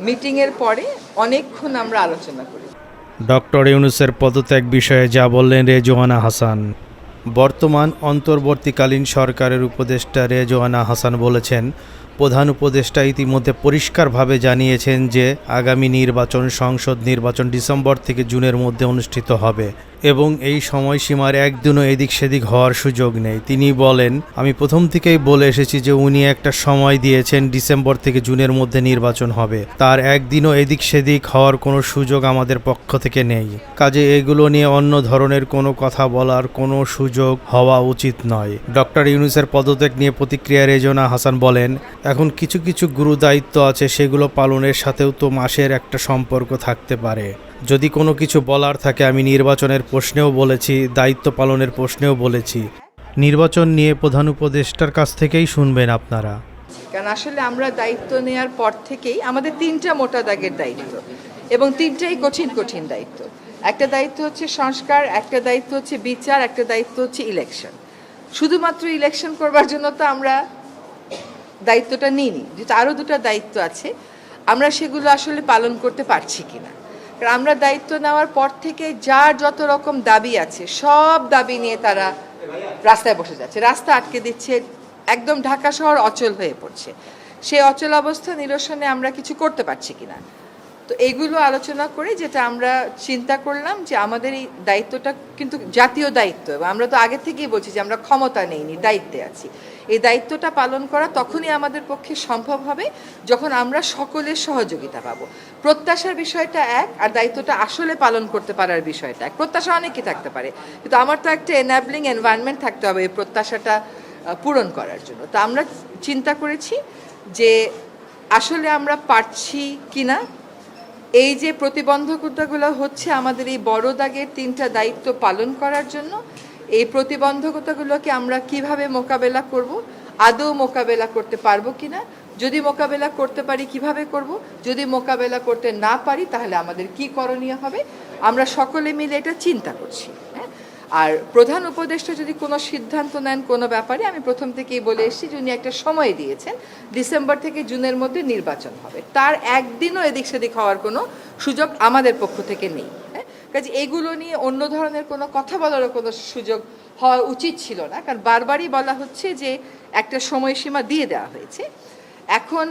মিটিংয়ের পরে অনেকক্ষণ আমরা আলোচনা করি। ডক্টর ইউনূসের পদত্যাগ বিষয়ে যা বললেন রেজওয়ানা হাসান। বর্তমান অন্তর্বর্তীকালীন সরকারের উপদেষ্টা রেজওয়ানা হাসান বলেছেন, প্রধান উপদেষ্টা ইতিমধ্যে পরিষ্কারভাবে জানিয়েছেন যে আগামী সংসদ নির্বাচন ডিসেম্বর থেকে জুনের মধ্যে অনুষ্ঠিত হবে এবং এই সময়সীমার একদিনও এদিক সেদিক হওয়ার সুযোগ নেই। তিনি বলেন, আমি প্রথম থেকেই বলে এসেছি যে উনি একটা সময় দিয়েছেন ডিসেম্বর থেকে জুনের মধ্যে নির্বাচন হবে, তার একদিনও এদিক সেদিক হওয়ার কোনো সুযোগ আমাদের পক্ষ থেকে নেই। কাজে এগুলো নিয়ে অন্য ধরনের কোনো কথা বলার কোনো সুযোগ হওয়া উচিত নয়। ডক্টর ইউনূসের পদত্যাগ নিয়ে প্রতিক্রিয়া রেজওয়ানা হাসান বলেন, এখন কিছু কিছু গুরু দায়িত্ব আছে, সেগুলো পালনের সাথেও তো মাসের একটা সম্পর্ক থাকতে পারে। যদি কোনো কিছু বলার থাকে আমি নির্বাচনের প্রশ্নেও বলেছি, দায়িত্ব পালনের প্রশ্নেও বলেছি। নির্বাচন নিয়ে প্রধান উপদেষ্টার কাছ থেকেই শুনবেন আপনারা। কারণ আসলে আমরা দায়িত্ব নেওয়ার পর থেকেই আমাদের 3টা মোটা দাগের দায়িত্ব এবং 3টাই কঠিন কঠিন দায়িত্ব। একটা দায়িত্ব হচ্ছে সংস্কার, একটা দায়িত্ব হচ্ছে বিচার, একটা দায়িত্ব হচ্ছে ইলেকশন। শুধুমাত্র ইলেকশন করবার জন্য তো আমরা দায়িত্বটা নিইনি, যেহেতু আরও 2টা দায়িত্ব আছে, আমরা সেগুলো আসলে পালন করতে পারছি কিনা। কারণ আমরা দায়িত্ব নেওয়ার পর থেকে যার যত রকম দাবি আছে সব দাবি নিয়ে তারা রাস্তায় বসে যাচ্ছে, রাস্তা আটকে দিচ্ছে, একদম ঢাকা শহর অচল হয়ে পড়ছে। সেই অচল অবস্থা নিরসনে আমরা কিছু করতে পারছি কিনা। তো এগুলো আলোচনা করে যেটা আমরা চিন্তা করলাম যে আমাদের এই দায়িত্বটা কিন্তু জাতীয় দায়িত্ব, এবং আমরা তো আগে থেকেই বলছি যে আমরা ক্ষমতা নেইনি, দায়িত্বে আছি। এই দায়িত্বটা পালন করা তখনই আমাদের পক্ষে সম্ভব হবে যখন আমরা সকলের সহযোগিতা পাবো। প্রত্যাশার বিষয়টা এক, আর দায়িত্বটা আসলে পালন করতে পারার বিষয়টা এক। প্রত্যাশা অনেকই থাকতে পারে, কিন্তু আমার তো একটা এনাবলিং এনভায়রনমেন্ট থাকতে হবে এই প্রত্যাশাটা পূরণ করার জন্য। তো আমরা চিন্তা করেছি যে আসলে আমরা পারছি কিনা। এই যে প্রতিবন্ধকতাগুলো হচ্ছে আমাদের এই বড় দাগের 3টা দায়িত্ব পালন করার জন্য, এই প্রতিবন্ধকতাগুলোকে আমরা কিভাবে মোকাবেলা করব, আদৌ মোকাবেলা করতে পারবো কিনা, যদি মোকাবেলা করতে পারি কিভাবে করব, যদি মোকাবেলা করতে না পারি তাহলে আমাদের কি করণীয় হবে, আমরা সকলে মিলে এটা চিন্তা করছি। আর প্রধান উপদেষ্টা যদি কোনো সিদ্ধান্ত নেন কোনো ব্যাপারে, আমি প্রথম থেকেই বলে এসেছি যে উনি একটা সময় দিয়েছেন, ডিসেম্বর থেকে জুনের মধ্যে নির্বাচন হবে, তার একদিনও এদিক সেদিক হওয়ার কোনো সুযোগ আমাদের পক্ষ থেকে নেই। কাজে এগুলো নিয়ে অন্য ধরনের কোনো কথা বলারও কোনো সুযোগ হওয়া উচিত ছিল না, কারণ বারবারই বলা হচ্ছে যে একটা সময়সীমা দিয়ে দেওয়া হয়েছে। এখন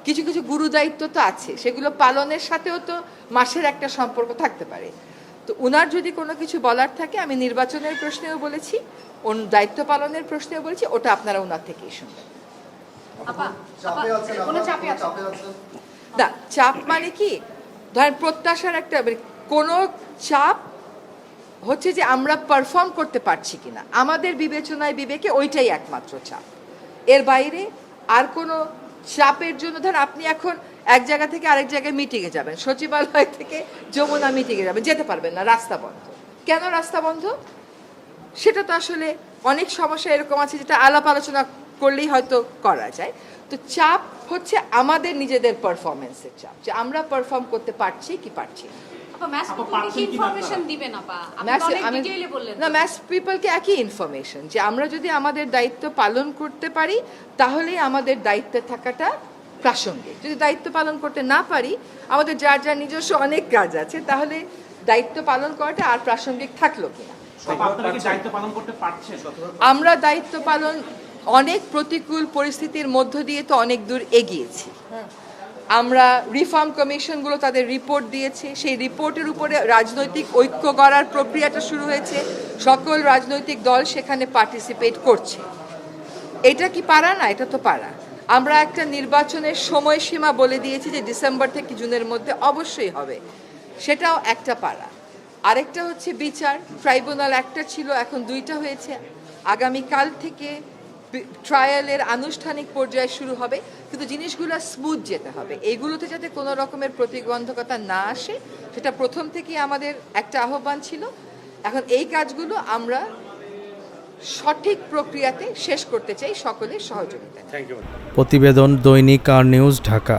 কিছু কিছু গুরু দায়িত্ব তো আছে, সেগুলো পালনের সাথেও তো মাসের একটা সম্পর্ক থাকতে পারে। তো উনার যদি কোনো কিছু বলার থাকে, আমি নির্বাচনের প্রশ্নেও বলেছি, দায়িত্ব পালনের প্রশ্নেও বলেছি, ওটা আপনারা ওনার থেকেই শুনবেন। না, চাপ মানে কি, ধরেন প্রত্যাশার একটা কোনো চাপ হচ্ছে যে আমরা পারফর্ম করতে পারছি কিনা, আমাদের বিবেচনায় বিবেকে ওইটাই একমাত্র চাপ। এর বাইরে আর কোনো চাপের জন্য, ধরেন আপনি এখন এক জায়গা থেকে আরেক জায়গায় মিটিংয়ে যাবেন, সচিবালয় থেকে যমুনা মিটিংয়ে যাবেন, যেতে পারবেন না, রাস্তা বন্ধ। কেন রাস্তা বন্ধ? সেটা তো আসলে অনেক সমস্যা এরকম আছে যেটা আলাপ আলোচনা করলেই হয়তো করা যায়। তো চাপ হচ্ছে আমাদের নিজেদের পারফরমেন্সের চাপ, যে আমরা পারফর্ম করতে পারছি কি পারছি না। ম্যাস পিপলকে একই ইনফরমেশন, যে আমরা যদি আমাদের দায়িত্ব পালন করতে পারি তাহলেই আমাদের দায়িত্বে থাকাটা প্রাসঙ্গিক। যদি দায়িত্ব পালন করতে না পারি, আমাদের যার যার নিজস্ব অনেক কাজ আছে, তাহলে দায়িত্ব পালন করাটা আর প্রাসঙ্গিক থাকলো কিনা। আমরা দায়িত্ব পালন অনেক প্রতিকূল পরিস্থিতির মধ্য দিয়ে তো অনেক দূর এগিয়েছি। আমরা রিফর্ম কমিশনগুলো তাদের রিপোর্ট দিয়েছে, সেই রিপোর্টের উপরে রাজনৈতিক ঐক্য গড়ার প্রক্রিয়াটা শুরু হয়েছে, সকল রাজনৈতিক দল সেখানে পার্টিসিপেট করছে। এটা কি পারা না? এটা তো পারা। আমরা একটা নির্বাচনের সময়সীমা বলে দিয়েছি যে ডিসেম্বর থেকে জুনের মধ্যে অবশ্যই হবে, সেটাও একটা পারা। আরেকটা হচ্ছে বিচার, ট্রাইব্যুনাল একটা ছিল, এখন 2টা হয়েছে। আগামীকাল থেকে ট্রায়ালের আনুষ্ঠানিক পর্যায়ে শুরু হবে, কিন্তু জিনিসগুলো স্মুথ যেতে হবে, এইগুলোতে যাতে কোনো রকমের প্রতিবন্ধকতা না আসে, সেটা প্রথম থেকেই আমাদের একটা আহ্বান ছিল। এখন এই কাজগুলো আমরা সঠিক প্রক্রিয়াতে শেষ করতে চাই সকলের সহযোগিতা। প্রতিবেদন দৈনিক আর নিউজ, ঢাকা।